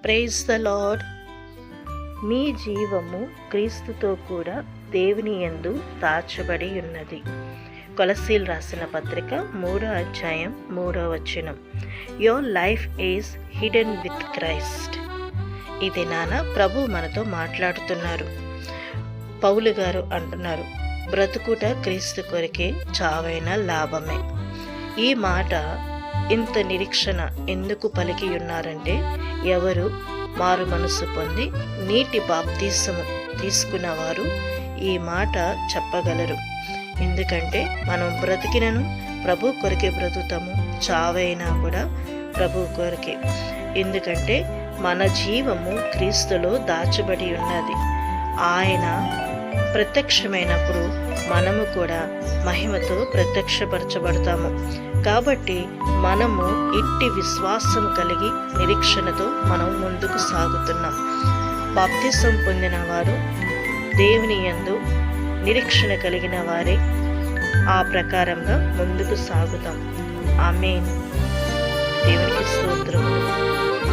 Praise the lord. మీ జీవము క్రీస్తుతో కూడా దేవుని యందు దాచబడి ఉన్నది. కొలస్సీలు రాసిన పత్రిక 3వ అధ్యాయం 3వ వచనం. Your life is hidden with Christ. ఈ దినాన ప్రభు మనతో మాట్లాడుతున్నారు. పౌలు గారు అంటున్నారు, బ్రతుకుట క్రీస్తు కొరకే, చావైన లాభమే. ఈ మాట ఇంత నిరీక్షణ ఎందుకు పలికి ఉన్నారంటే, ఎవరు మారు మనసు పొంది నీటి బాప్తీసము తీసుకున్నవారు ఈ మాట చెప్పగలరు. ఎందుకంటే మనం బ్రతికినను ప్రభు కొరకే బ్రతుకుతాము, చావైనా కూడా ప్రభు కొరకే. ఎందుకంటే మన జీవము క్రీస్తులో దాచబడి ఉన్నది. ఆయన ప్రత్యక్షమైనప్పుడు మనము కూడా మహిమతో ప్రత్యక్షపరచబడతాము. కాబట్టి మనము ఇట్టి విశ్వాసం కలిగి నిరీక్షణతో మనం ముందుకు సాగుతున్నాం. బాప్తిసం పొందిన వారు దేవుని యందు నిరీక్షణ కలిగిన వారే ఆ ప్రకారంగా ముందుకు సాగుతాం. ఆమేన్. దేవునికి స్తోత్రములు.